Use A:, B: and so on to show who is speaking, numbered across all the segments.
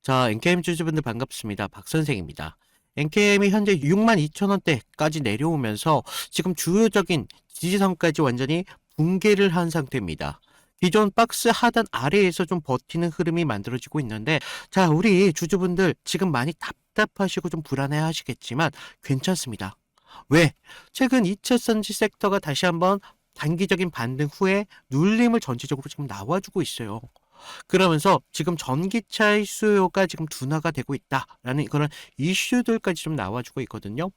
A: 자, 엔게임 주주분들 반갑습니다. 박 선생입니다. 엔게임이 현재 62,000원대까지 내려오면서 지금 주요적인 지지선까지 완전히 붕괴를 한 상태입니다. 기존 박스 하단 아래에서 좀 버티는 흐름이 만들어지고 있는데, 자, 우리 주주분들 지금 많이 답답하시고 좀 불안해 하시겠지만 괜찮습니다. 왜? 최근 2차전지 섹터가 다시 한번 단기적인 반등 후에 눌림을 전체적으로 지금 나와주고 있어요. 그러면서 지금 전기차의 수요가 지금 둔화가 되고 있다라는 그런 이슈들까지 좀 나와주고 있거든요.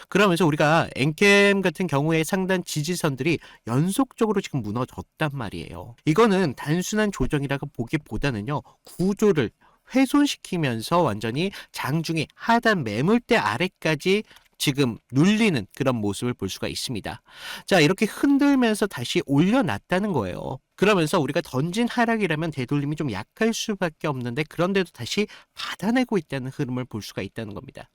A: 그러면서 우리가 엔캠 같은 경우에 상단 지지선들이 연속적으로 지금 무너졌단 말이에요. 이거는 단순한 조정이라고 보기보다는요, 구조를 훼손시키면서 완전히 장중에 하단 매물대 아래까지 지금 눌리는 그런 모습을 볼 수가 있습니다. 자, 이렇게 흔들면서 다시 올려놨다는 거예요. 그러면서 우리가 던진 하락이라면 되돌림이 좀 약할 수밖에 없는데, 그런데도 다시 받아내고 있다는 흐름을 볼 수가 있다는 겁니다.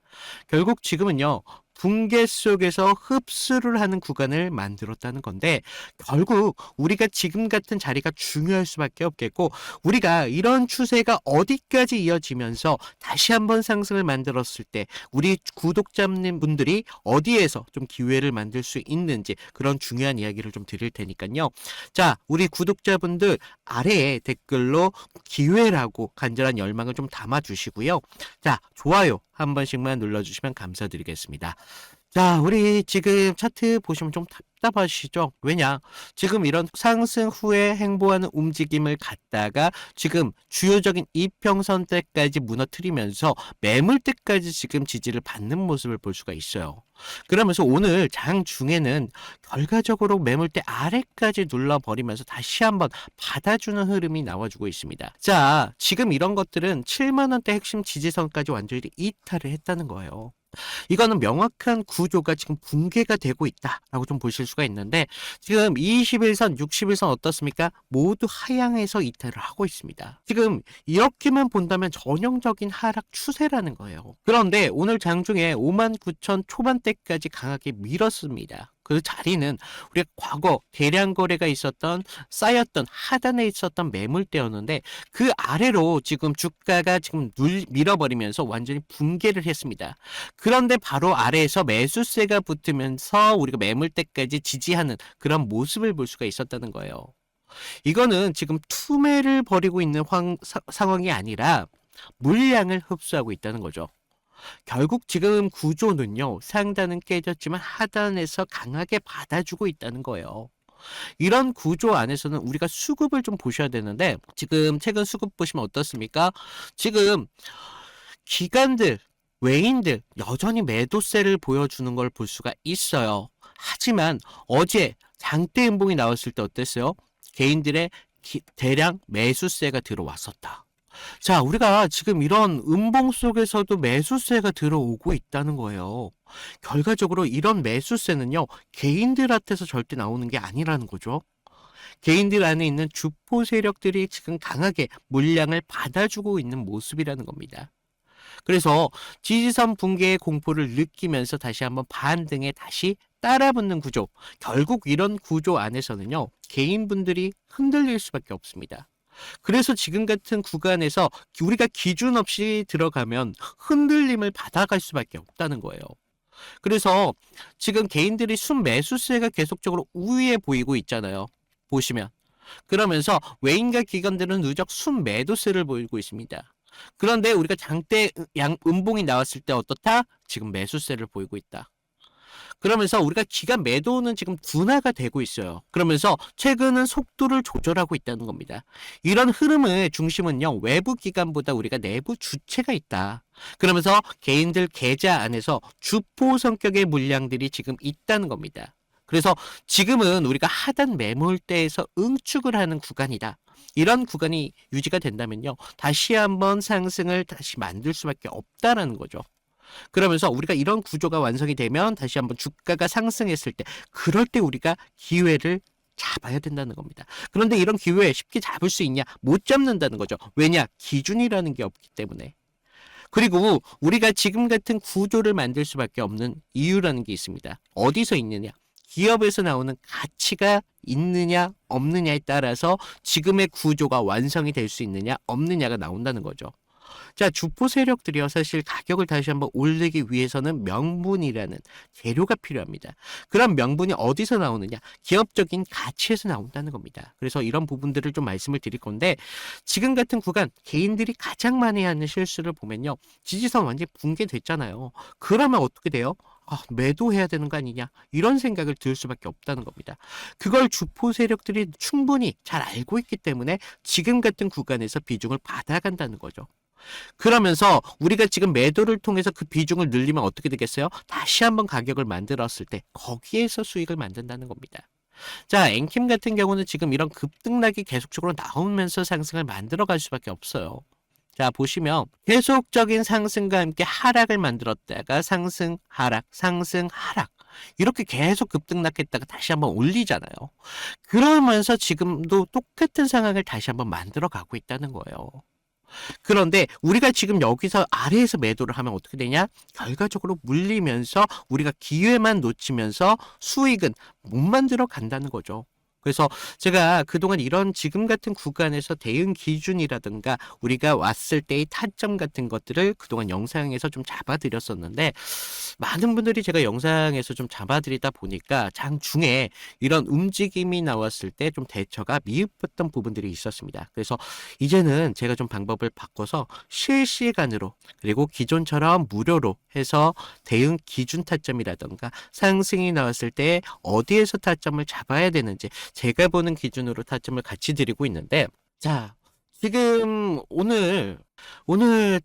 A: 결국 지금은요, 붕괴 속에서 흡수를 하는 구간을 만들었다는 건데, 결국 우리가 지금 같은 자리가 중요할 수밖에 없겠고, 우리가 이런 추세가 어디까지 이어지면서 다시 한번 상승을 만들었을 때 우리 구독자님 분들이 어디에서 좀 기회를 만들 수 있는지, 그런 중요한 이야기를 좀 드릴 테니까요. 자, 우리 구독자분들 아래에 댓글로 기회라고 간절한 열망을 좀 담아주시고요. 자, 좋아요 한 번씩만 눌러주시면 감사드리겠습니다. 자, 우리 지금 차트 보시면 좀 답답하시죠? 왜냐? 지금 이런 상승 후에 행보하는 움직임을 갖다가 지금 주요적인 이평선대까지 무너뜨리면서 매물대까지 지금 지지를 받는 모습을 볼 수가 있어요. 그러면서 오늘 장 중에는 결과적으로 매물대 아래까지 눌러버리면서 다시 한번 받아주는 흐름이 나와주고 있습니다. 자, 지금 이런 것들은 7만원대 핵심 지지선까지 완전히 이탈을 했다는 거예요. 이거는 명확한 구조가 지금 붕괴가 되고 있다라고 좀 보실 수가 있는데, 지금 21선, 61선 어떻습니까? 모두 하향해서 이탈을 하고 있습니다. 지금 이렇게만 본다면 전형적인 하락 추세라는 거예요. 그런데 오늘 장중에 59,000 초반대까지 강하게 밀었습니다. 그 자리는 우리가 과거 대량 거래가 있었던, 쌓였던 하단에 있었던 매물대였는데, 그 아래로 지금 주가가 지금 밀어버리면서 완전히 붕괴를 했습니다. 그런데 바로 아래에서 매수세가 붙으면서 우리가 매물대까지 지지하는 그런 모습을 볼 수가 있었다는 거예요. 이거는 지금 투매를 벌이고 있는 상황이 아니라 물량을 흡수하고 있다는 거죠. 결국 지금 구조는요, 상단은 깨졌지만 하단에서 강하게 받아주고 있다는 거예요. 이런 구조 안에서는 우리가 수급을 좀 보셔야 되는데, 지금 최근 수급 보시면 어떻습니까? 지금 기관들, 외인들 여전히 매도세를 보여주는 걸 볼 수가 있어요. 하지만 어제 장대 음봉이 나왔을 때 어땠어요? 개인들의 대량 매수세가 들어왔었다. 자, 우리가 지금 이런 음봉 속에서도 매수세가 들어오고 있다는 거예요. 결과적으로 이런 매수세는요, 개인들한테서 절대 나오는 게 아니라는 거죠. 개인들 안에 있는 주포 세력들이 지금 강하게 물량을 받아주고 있는 모습이라는 겁니다. 그래서 지지선 붕괴의 공포를 느끼면서 다시 한번 반등에 다시 따라붙는 구조. 결국 이런 구조 안에서는요, 개인분들이 흔들릴 수밖에 없습니다. 그래서 지금 같은 구간에서 우리가 기준 없이 들어가면 흔들림을 받아갈 수밖에 없다는 거예요. 그래서 지금 개인들이 순매수세가 계속적으로 우위에 보이고 있잖아요. 보시면. 그러면서 외인과 기관들은 누적 순매도세를 보이고 있습니다. 그런데 우리가 장대 음봉이 나왔을 때 어떻다? 지금 매수세를 보이고 있다. 그러면서 우리가 기관 매도는 지금 둔화가 되고 있어요. 그러면서 최근은 속도를 조절하고 있다는 겁니다. 이런 흐름의 중심은요, 외부 기관보다 우리가 내부 주체가 있다. 그러면서 개인들 계좌 안에서 주포 성격의 물량들이 지금 있다는 겁니다. 그래서 지금은 우리가 하단 매물대에서 응축을 하는 구간이다. 이런 구간이 유지가 된다면요, 다시 한번 상승을 다시 만들 수밖에 없다라는 거죠. 그러면서 우리가 이런 구조가 완성이 되면 다시 한번 주가가 상승했을 때, 그럴 때 우리가 기회를 잡아야 된다는 겁니다. 그런데 이런 기회 쉽게 잡을 수 있냐? 못 잡는다는 거죠. 왜냐? 기준이라는 게 없기 때문에. 그리고 우리가 지금 같은 구조를 만들 수밖에 없는 이유라는 게 있습니다. 어디서 있느냐? 기업에서 나오는 가치가 있느냐 없느냐에 따라서 지금의 구조가 완성이 될 수 있느냐 없느냐가 나온다는 거죠. 자, 주포 세력들이요. 사실 가격을 다시 한번 올리기 위해서는 명분이라는 재료가 필요합니다. 그런 명분이 어디서 나오느냐? 기업적인 가치에서 나온다는 겁니다. 그래서 이런 부분들을 좀 말씀을 드릴 건데, 지금 같은 구간 개인들이 가장 많이 하는 실수를 보면요. 지지선 완전히 붕괴됐잖아요. 그러면 어떻게 돼요? 아, 매도해야 되는 거 아니냐? 이런 생각을 들 수밖에 없다는 겁니다. 그걸 주포 세력들이 충분히 잘 알고 있기 때문에 지금 같은 구간에서 비중을 받아간다는 거죠. 그러면서 우리가 지금 매도를 통해서 그 비중을 늘리면 어떻게 되겠어요? 다시 한번 가격을 만들었을 때 거기에서 수익을 만든다는 겁니다. 자, 앵킴 같은 경우는 지금 이런 급등락이 계속적으로 나오면서 상승을 만들어 갈 수밖에 없어요. 자, 보시면 계속적인 상승과 함께 하락을 만들었다가 상승, 하락, 상승, 하락. 이렇게 계속 급등락했다가 다시 한번 올리잖아요. 그러면서 지금도 똑같은 상황을 다시 한번 만들어 가고 있다는 거예요. 그런데 우리가 지금 여기서 아래에서 매도를 하면 어떻게 되냐? 결과적으로 물리면서 우리가 기회만 놓치면서 수익은 못 만들어 간다는 거죠. 그래서 제가 그동안 이런 지금 같은 구간에서 대응 기준이라든가 우리가 왔을 때의 타점 같은 것들을 그동안 영상에서 좀 잡아드렸었는데, 많은 분들이 제가 영상에서 좀 잡아드리다 보니까 장중에 이런 움직임이 나왔을 때 좀 대처가 미흡했던 부분들이 있었습니다. 그래서 이제는 제가 좀 방법을 바꿔서 실시간으로, 그리고 기존처럼 무료로 해서 대응 기준 타점이라던가 상승이 나왔을 때 어디에서 타점을 잡아야 되는지 제가 보는 기준으로 타점을 같이 드리고 있는데, 자, 지금 오늘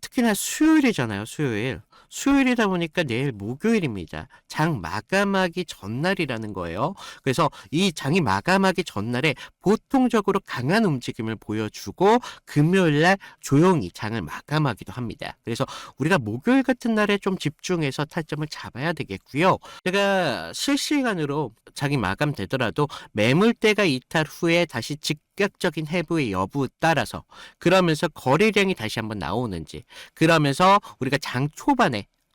A: 특히나 수요일이잖아요, 수요일. 수요일이다 보니까 내일 목요일입니다. 장 마감하기 전날이라는 거예요. 그래서 이 장이 마감하기 전날에 보통적으로 강한 움직임을 보여주고 금요일 날 조용히 장을 마감하기도 합니다. 그래서 우리가 목요일 같은 날에 좀 집중해서 타점을 잡아야 되겠고요. 제가 실시간으로 장이 마감되더라도 매물대가 이탈 후에 다시 즉각적인 해부의 여부에 따라서, 그러면서 거래량이 다시 한번 나오는지, 그러면서 우리가 장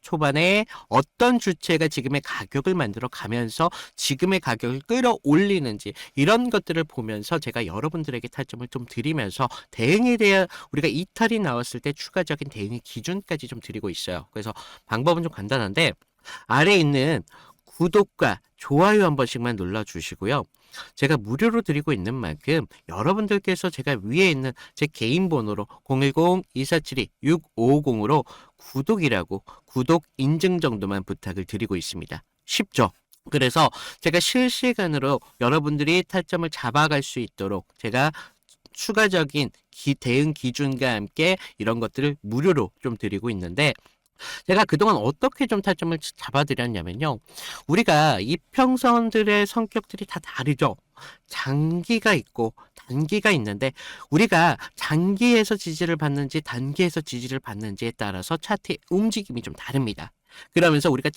A: 초반에 어떤 주체가 지금의 가격을 만들어 가면서 지금의 가격을 끌어올리는지, 이런 것들을 보면서 제가 여러분들에게 타점을 좀 드리면서 대응에 대한 우리가 이탈이 나왔을 때 추가적인 대응의 기준까지 좀 드리고 있어요. 그래서 방법은 좀 간단한데, 아래에 있는 구독과 좋아요 한 번씩만 눌러주시고요. 제가 무료로 드리고 있는 만큼 여러분들께서 제가 위에 있는 제 개인 번호로 010-2472-6550으로 구독이라고 구독 인증 정도만 부탁을 드리고 있습니다. 쉽죠? 그래서 제가 실시간으로 여러분들이 타점을 잡아갈 수 있도록 제가 추가적인 대응 기준과 함께 이런 것들을 무료로 좀 드리고 있는데, 제가 그동안 어떻게 좀 타점을 잡아드렸냐면요. 우리가 이평선들의 성격들이 다 다르죠. 장기가 있고 단기가 있는데, 우리가 장기에서 지지를 받는지 단기에서 지지를 받는지에 따라서 차트의 움직임이 좀 다릅니다. 그러면서 우리가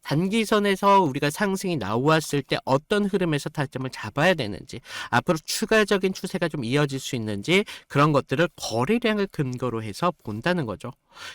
A: 단기선에서 우리가 상승이 나왔을 때 어떤 흐름에서 타점을 잡아야 되는지, 앞으로 추가적인 추세가 좀 이어질 수 있는지, 그런 것들을 거래량을 근거로 해서 본다는 거죠.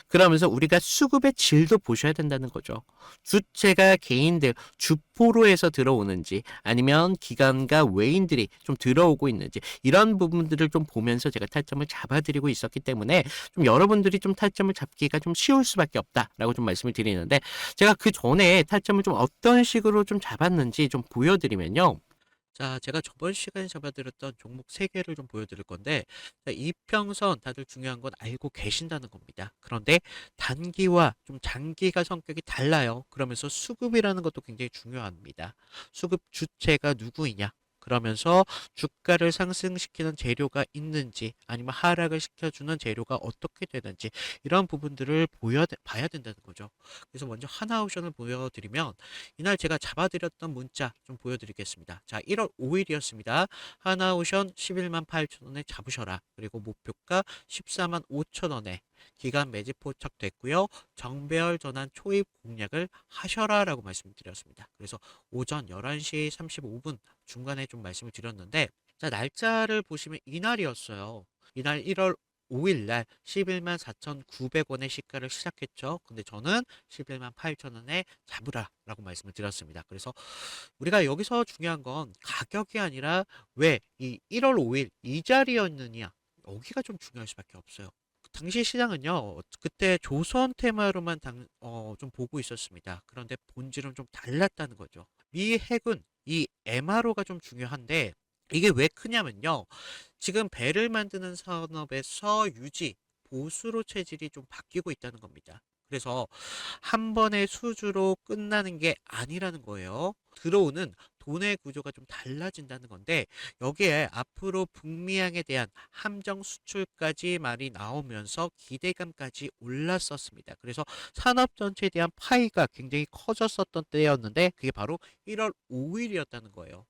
A: 그러면서 우리가 수급의 질도 보셔야 된다는 거죠. 주체가 개인들 주포로 해서 들어오는지 아니면 기관과 외인들이 좀 들어오고 있는지, 이런 부분들을 좀 보면서 제가 타점을 잡아드리고 있었기 때문에 좀 여러분들이 좀 타점을 잡기가 좀 쉬울 수밖에 없다라고 좀 말씀을 드리는데, 제가 그 전에 타점을 좀 어떤 식으로 좀 잡았는지 좀 보여드리면요. 자, 제가 저번 시간에 잡아드렸던 종목 3개를 좀 보여드릴 건데, 자, 이평선 다들 중요한 건 알고 계신다는 겁니다. 그런데 단기와 좀 장기가 성격이 달라요. 그러면서 수급이라는 것도 굉장히 중요합니다. 수급 주체가 누구이냐? 그러면서 주가를 상승시키는 재료가 있는지 아니면 하락을 시켜주는 재료가 어떻게 되는지, 이런 부분들을 봐야 된다는 거죠. 그래서 먼저 하나옵션을 보여드리면, 이날 제가 잡아드렸던 문자 좀 보여드리겠습니다. 자, 1월 5일이었습니다. 하나오션 11만 8천 원에 잡으셔라. 그리고 목표가 14만 5천 원에 기간 매집 포착됐고요. 정배열 전환 초입 공략을 하셔라 라고 말씀드렸습니다. 그래서 오전 11시 35분 중간에 좀 말씀을 드렸는데, 자, 날짜를 보시면 이날이었어요. 이날 1월 5일 날 11만 4,900원의 시가를 시작했죠. 근데 저는 11만 8천 원에 잡으라 라고 말씀을 드렸습니다. 그래서 우리가 여기서 중요한 건 가격이 아니라 왜 이 1월 5일 이 자리였느냐, 여기가 좀 중요할 수밖에 없어요. 당시 시장은요, 그때 조선 테마로만 좀 보고 있었습니다. 그런데 본질은 좀 달랐다는 거죠. 미 해군, 이 MRO가 좀 중요한데, 이게 왜 크냐면요. 지금 배를 만드는 산업에서 유지, 보수로 체질이 좀 바뀌고 있다는 겁니다. 그래서 한 번의 수주로 끝나는 게 아니라는 거예요. 들어오는 돈의 구조가 좀 달라진다는 건데 여기에 앞으로 북미항에 대한 함정 수출까지 말이 나오면서 기대감까지 올랐었습니다. 그래서 산업 전체에 대한 파이가 굉장히 커졌었던 때였는데 그게 바로 1월 5일이었다는 거예요.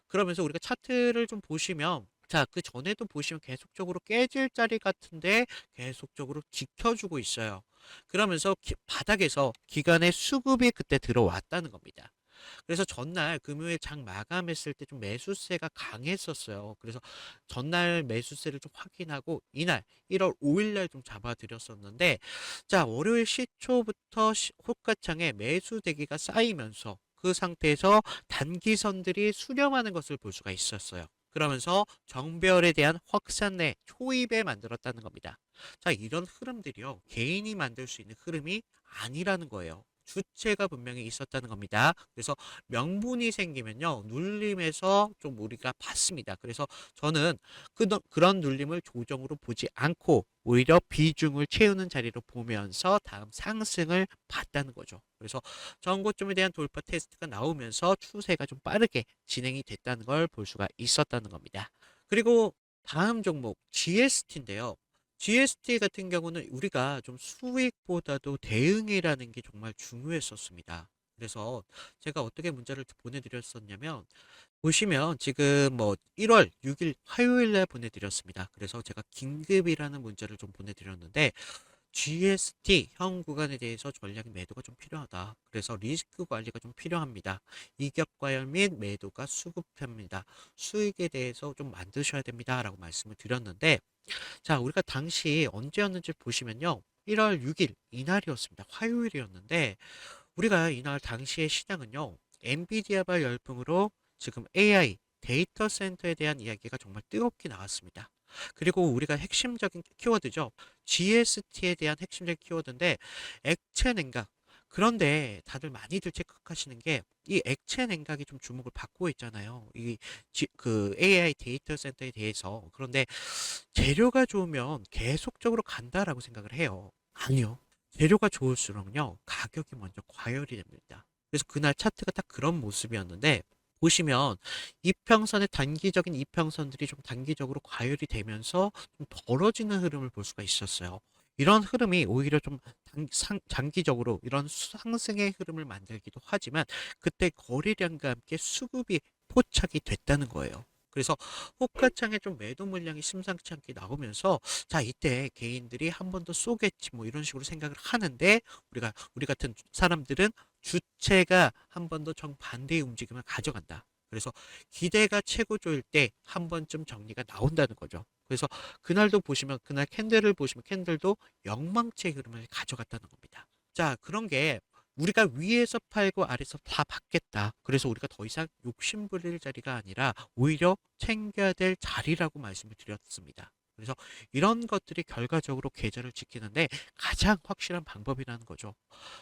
A: 그러면서 우리가 차트를 좀 보시면 자, 그 전에도 보시면 계속적으로 깨질 자리 같은데 계속적으로 지켜주고 있어요. 그러면서 바닥에서 기관의 수급이 그때 들어왔다는 겁니다. 그래서 전날 금요일 장 마감했을 때 좀 매수세가 강했었어요. 그래서 전날 매수세를 좀 확인하고 이날 1월 5일 날 좀 잡아드렸었는데 자, 월요일 시초부터 호가창에 매수 대기가 쌓이면서 그 상태에서 단기선들이 수렴하는 것을 볼 수가 있었어요. 그러면서 정별에 대한 확산내 초입에 만들었다는 겁니다. 자, 이런 흐름들이요. 개인이 만들 수 있는 흐름이 아니라는 거예요. 주체가 분명히 있었다는 겁니다. 그래서 명분이 생기면요. 눌림에서 좀 우리가 봤습니다. 그래서 저는 그런 눌림을 조정으로 보지 않고 오히려 비중을 채우는 자리로 보면서 다음 상승을 봤다는 거죠. 그래서 전고점에 대한 돌파 테스트가 나오면서 추세가 좀 빠르게 진행이 됐다는 걸 볼 수가 있었다는 겁니다. 그리고 다음 종목 GST인데요. GST 같은 경우는 우리가 좀 수익보다도 대응이라는 게 정말 중요했었습니다. 그래서 제가 어떻게 문자를 보내드렸었냐면 보시면 지금 뭐 1월 6일 화요일 날 보내드렸습니다. 그래서 제가 긴급이라는 문자를 좀 보내드렸는데 GST 형 구간에 대해서 전략 매도가 좀 필요하다. 그래서 리스크 관리가 좀 필요합니다. 이격 과열 및 매도가 수급합니다. 수익에 대해서 좀 만드셔야 됩니다. 라고 말씀을 드렸는데 자, 우리가 당시 언제였는지 보시면요. 1월 6일 이날이었습니다. 화요일이었는데 우리가 이날 당시의 시장은요. 엔비디아발 열풍으로 지금 AI 데이터 센터에 대한 이야기가 정말 뜨겁게 나왔습니다. 그리고 우리가 핵심적인 키워드죠. GST에 대한 핵심적인 키워드인데 액체 냉각. 그런데 다들 많이들 체크하시는 게 이 액체 냉각이 좀 주목을 받고 있잖아요. 그 AI 데이터 센터에 대해서. 그런데 재료가 좋으면 계속적으로 간다라고 생각을 해요. 아니요. 재료가 좋을수록요, 가격이 먼저 과열이 됩니다. 그래서 그날 차트가 딱 그런 모습이었는데, 보시면 이평선의 단기적인 이평선들이 좀 단기적으로 과열이 되면서 좀 벌어지는 흐름을 볼 수가 있었어요. 이런 흐름이 오히려 좀 장기적으로 이런 상승의 흐름을 만들기도 하지만 그때 거래량과 함께 수급이 포착이 됐다는 거예요. 그래서 호가창에 좀 매도 물량이 심상치 않게 나오면서 자 이때 개인들이 한 번 더 쏘겠지 뭐 이런 식으로 생각을 하는데 우리 같은 사람들은 주체가 한 번 더 정반대의 움직임을 가져간다. 그래서 기대가 최고조일 때 한 번쯤 정리가 나온다는 거죠. 그래서 그날도 보시면 그날 캔들을 보시면 캔들도 영망치의 흐름을 가져갔다는 겁니다. 자, 그런 게 우리가 위에서 팔고 아래서 다 받겠다. 그래서 우리가 더 이상 욕심 부릴 자리가 아니라 오히려 챙겨야 될 자리라고 말씀을 드렸습니다. 그래서 이런 것들이 결과적으로 계좌를 지키는데 가장 확실한 방법이라는 거죠.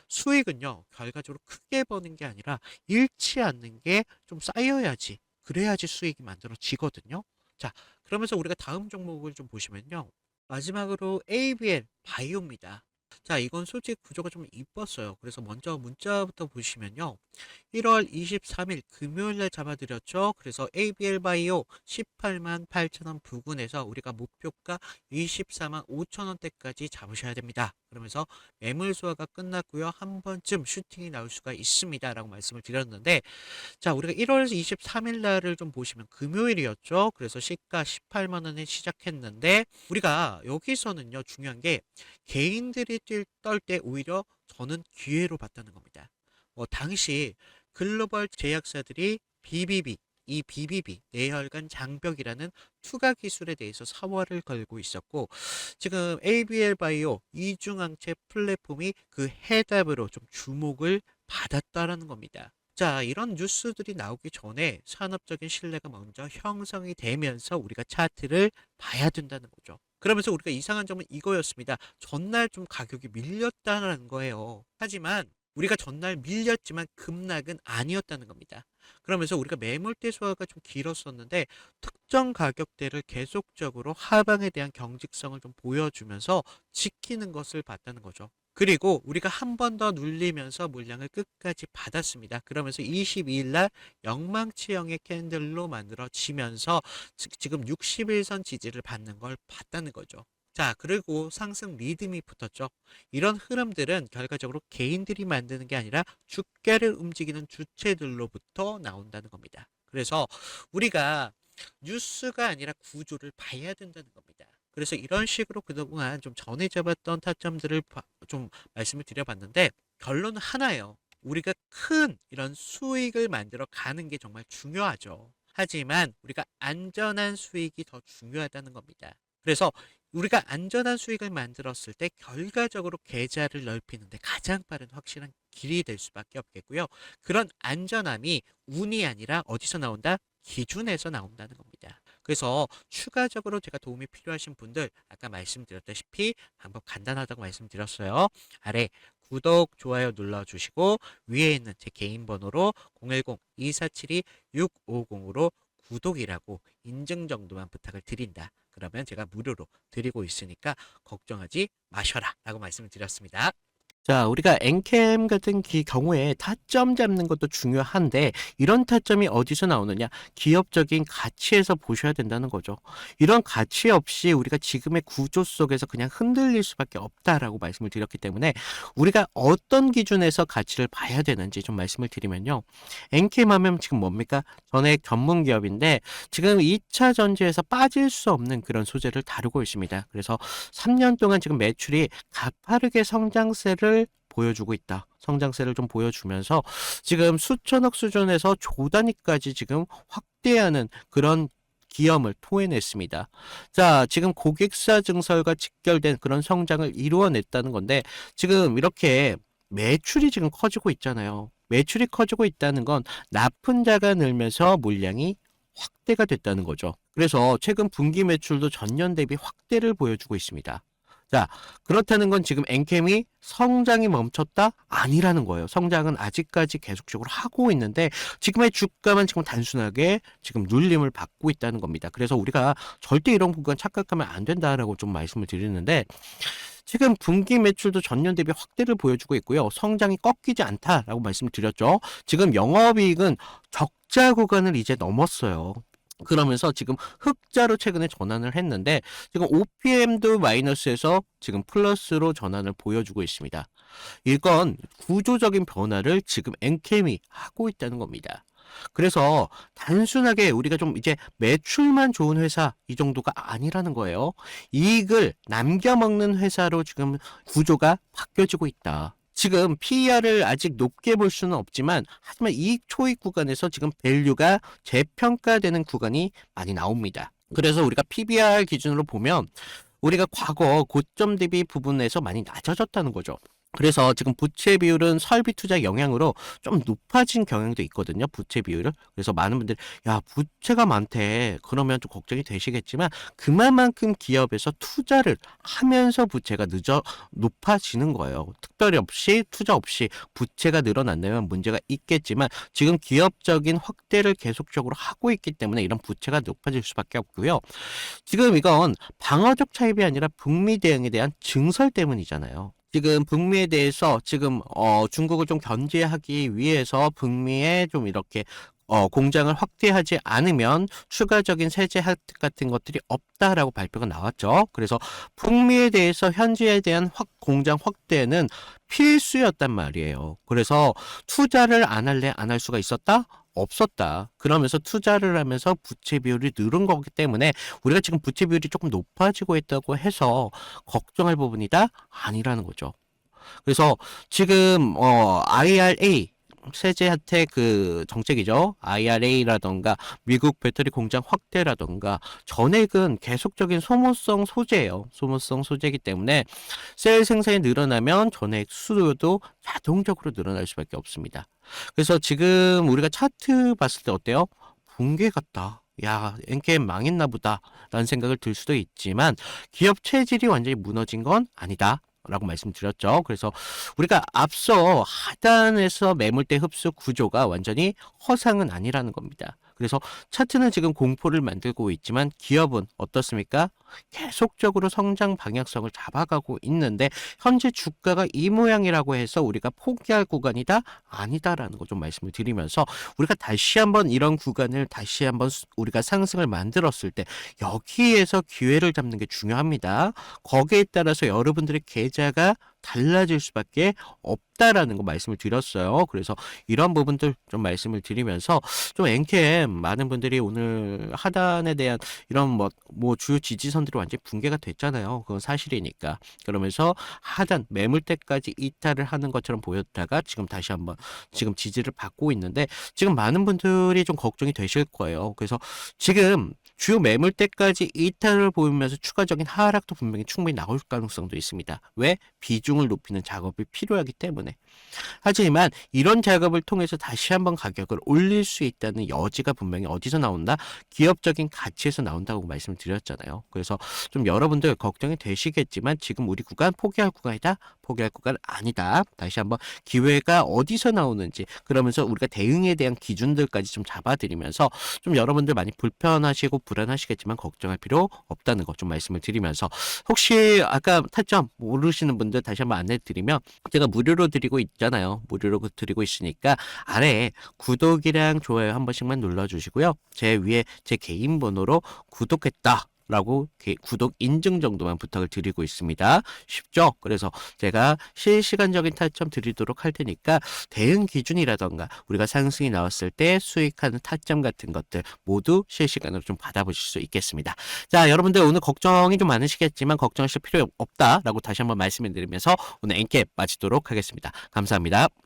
A: 수익은요, 결과적으로 크게 버는 게 아니라 잃지 않는 게 좀 쌓여야지. 그래야지 수익이 만들어지거든요. 자, 그러면서 우리가 다음 종목을 좀 보시면요. 마지막으로 ABL 바이오입니다. 자, 이건 솔직히 구조가 좀 이뻤어요. 그래서 먼저 문자부터 보시면요. 1월 23일 금요일 날 잡아드렸죠. 그래서 ABL 바이오 18만 8천 원 부근에서 우리가 목표가 24만 5천 원대까지 잡으셔야 됩니다. 그러면서 매물 소화가 끝났고요. 한 번쯤 슈팅이 나올 수가 있습니다. 라고 말씀을 드렸는데 자, 우리가 1월 23일 날을 좀 보시면 금요일이었죠. 그래서 시가 18만 원에 시작했는데 우리가 여기서는요, 중요한 게 개인들이 떨 때 오히려 저는 기회로 봤다는 겁니다. 당시 글로벌 제약사들이 BBB, 이 BBB 내혈관 장벽이라는 투과 기술에 대해서 사활을 걸고 있었고 지금 ABL 바이오 이중항체 플랫폼이 그 해답으로 좀 주목을 받았다라는 겁니다. 자, 이런 뉴스들이 나오기 전에 산업적인 신뢰가 먼저 형성이 되면서 우리가 차트를 봐야 된다는 거죠. 그러면서 우리가 이상한 점은 이거였습니다. 전날 좀 가격이 밀렸다는 거예요. 하지만 우리가 전날 밀렸지만 급락은 아니었다는 겁니다. 그러면서 우리가 매물대 소화가 좀 길었었는데 특정 가격대를 계속적으로 하방에 대한 경직성을 좀 보여주면서 지키는 것을 봤다는 거죠. 그리고 우리가 한 번 더 눌리면서 물량을 끝까지 받았습니다. 그러면서 22일 날 영망치형의 캔들로 만들어지면서 지금 60일선 지지를 받는 걸 봤다는 거죠. 자, 그리고 상승 리듬이 붙었죠. 이런 흐름들은 결과적으로 개인들이 만드는 게 아니라 주가를 움직이는 주체들로부터 나온다는 겁니다. 그래서 우리가 뉴스가 아니라 구조를 봐야 된다는 겁니다. 그래서 이런 식으로 그동안 좀 전에 잡았던 타점들을 좀 말씀을 드려봤는데 결론은 하나예요. 우리가 큰 이런 수익을 만들어 가는 게 정말 중요하죠. 하지만 우리가 안전한 수익이 더 중요하다는 겁니다. 그래서 우리가 안전한 수익을 만들었을 때 결과적으로 계좌를 넓히는데 가장 빠른 확실한 길이 될 수밖에 없겠고요. 그런 안전함이 운이 아니라 어디서 나온다? 기준에서 나온다는 겁니다. 그래서 추가적으로 제가 도움이 필요하신 분들 아까 말씀드렸다시피 방법 간단하다고 말씀드렸어요. 아래 구독, 좋아요 눌러주시고 위에 있는 제 개인 번호로 010-2472-650으로 구독이라고 인증 정도만 부탁을 드린다. 그러면 제가 무료로 드리고 있으니까 걱정하지 마셔라 라고 말씀을 드렸습니다. 자, 우리가 엔캠 같은 경우에 타점 잡는 것도 중요한데 이런 타점이 어디서 나오느냐? 기업적인 가치에서 보셔야 된다는 거죠. 이런 가치 없이 우리가 지금의 구조 속에서 그냥 흔들릴 수밖에 없다라고 말씀을 드렸기 때문에 우리가 어떤 기준에서 가치를 봐야 되는지 좀 말씀을 드리면요. 엔캠 하면 지금 뭡니까? 전액 전문 기업인데 지금 2차 전지에서 빠질 수 없는 그런 소재를 다루고 있습니다. 그래서 3년 동안 지금 매출이 가파르게 성장세를 보여주고 있다. 성장세를 좀 보여주면서 지금 수천억 수준에서 조 단위까지 지금 확대하는 그런 기염을 토해냈습니다. 자, 지금 고객사 증설과 직결된 그런 성장을 이루어냈다는 건데 지금 이렇게 매출이 지금 커지고 있잖아요. 매출이 커지고 있다는 건 납품자가 늘면서 물량이 확대가 됐다는 거죠. 그래서 최근 분기 매출도 전년 대비 확대를 보여주고 있습니다. 자, 그렇다는 건 지금 엔캠이 성장이 멈췄다? 아니라는 거예요. 성장은 아직까지 계속적으로 하고 있는데 지금의 주가만 지금 단순하게 지금 눌림을 받고 있다는 겁니다. 그래서 우리가 절대 이런 부분 착각하면 안 된다라고 좀 말씀을 드리는데 지금 분기 매출도 전년 대비 확대를 보여주고 있고요. 성장이 꺾이지 않다라고 말씀을 드렸죠. 지금 영업이익은 적자 구간을 이제 넘었어요. 그러면서 지금 흑자로 최근에 전환을 했는데 지금 OPM도 마이너스에서 지금 플러스로 전환을 보여주고 있습니다. 이건 구조적인 변화를 지금 엔캠이 하고 있다는 겁니다. 그래서 단순하게 우리가 좀 이제 매출만 좋은 회사 이 정도가 아니라는 거예요. 이익을 남겨먹는 회사로 지금 구조가 바뀌어지고 있다. 지금 PER을 아직 높게 볼 수는 없지만 하지만 이익 초익 구간에서 지금 밸류가 재평가되는 구간이 많이 나옵니다. 그래서 우리가 PBR 기준으로 보면 우리가 과거 고점 대비 부분에서 많이 낮아졌다는 거죠. 그래서 지금 부채 비율은 설비 투자 영향으로 좀 높아진 경향도 있거든요. 부채 비율을. 그래서 많은 분들이 야, 부채가 많대. 그러면 좀 걱정이 되시겠지만 그만큼 기업에서 투자를 하면서 부채가 높아지는 거예요. 특별히 없이 투자 없이 부채가 늘어난다면 문제가 있겠지만 지금 기업적인 확대를 계속적으로 하고 있기 때문에 이런 부채가 높아질 수밖에 없고요. 지금 이건 방어적 차입이 아니라 북미 대응에 대한 증설 때문이잖아요. 지금 북미에 대해서 지금 중국을 좀 견제하기 위해서 북미에 좀 이렇게 공장을 확대하지 않으면 추가적인 세제 혜택 같은 것들이 없다라고 발표가 나왔죠. 그래서 북미에 대해서 현지에 대한 공장 확대는 필수였단 말이에요. 그래서 투자를 안 할래 안 할 수가 있었다? 없었다. 그러면서 투자를 하면서 부채 비율이 늘은 거기 때문에 우리가 지금 부채 비율이 조금 높아지고 있다고 해서 걱정할 부분이다? 아니라는 거죠. 그래서 지금 IRA 세제 혜택 그 정책이죠. IRA라던가 미국 배터리 공장 확대라던가 전액은 계속적인 소모성 소재예요. 소모성 소재이기 때문에 셀 생산이 늘어나면 전액 수요도 자동적으로 늘어날 수밖에 없습니다. 그래서 지금 우리가 차트 봤을 때 어때요? 붕괴 같다. 야, 엔게임 망했나 보다라는 생각을 들 수도 있지만 기업 체질이 완전히 무너진 건 아니다. 라고 말씀드렸죠. 그래서 우리가 앞서 하단에서 매물대 흡수 구조가 완전히 허상은 아니라는 겁니다. 그래서 차트는 지금 공포를 만들고 있지만 기업은 어떻습니까? 계속적으로 성장 방향성을 잡아가고 있는데 현재 주가가 이 모양이라고 해서 우리가 포기할 구간이다? 아니다라는 거 좀 말씀을 드리면서 우리가 다시 한번 이런 구간을 다시 한번 우리가 상승을 만들었을 때 여기에서 기회를 잡는 게 중요합니다. 거기에 따라서 여러분들의 계좌가 달라질 수밖에 없다라는 거 말씀을 드렸어요. 그래서 이런 부분들 좀 말씀을 드리면서 좀 엔캠 많은 분들이 오늘 하단에 대한 이런 뭐 주요 지지선들이 완전히 붕괴가 됐잖아요. 그건 사실이니까. 그러면서 하단 매물대까지 이탈을 하는 것처럼 보였다가 지금 다시 한번 지금 지지를 받고 있는데 지금 많은 분들이 좀 걱정이 되실 거예요. 그래서 지금 주요 매물대까지 이탈을 보이면서 추가적인 하락도 분명히 충분히 나올 가능성도 있습니다. 왜? 비중을 높이는 작업이 필요하기 때문에. 하지만 이런 작업을 통해서 다시 한번 가격을 올릴 수 있다는 여지가 분명히 어디서 나온다? 기업적인 가치에서 나온다고 말씀을 드렸잖아요. 그래서 좀 여러분들 걱정이 되시겠지만 지금 우리 구간 포기할 구간이다? 포기할 구간 아니다. 다시 한번 기회가 어디서 나오는지 그러면서 우리가 대응에 대한 기준들까지 좀 잡아드리면서 좀 여러분들 많이 불편하시고 불안하시겠지만 걱정할 필요 없다는 거 좀 말씀을 드리면서 혹시 아까 타점 모르시는 분들 다시 한번 안내 드리면 제가 무료로 드리고 있잖아요. 무료로 드리고 있으니까 아래에 구독이랑 좋아요 한 번씩만 눌러주시고요. 제 위에 제 개인 번호로 구독했다. 라고 구독 인증 정도만 부탁을 드리고 있습니다. 쉽죠? 그래서 제가 실시간적인 타점 드리도록 할 테니까 대응 기준이라던가 우리가 상승이 나왔을 때 수익하는 타점 같은 것들 모두 실시간으로 좀 받아보실 수 있겠습니다. 자, 여러분들 오늘 걱정이 좀 많으시겠지만 걱정하실 필요 없다라고 다시 한번 말씀을 드리면서 오늘 엔캡 마치도록 하겠습니다. 감사합니다.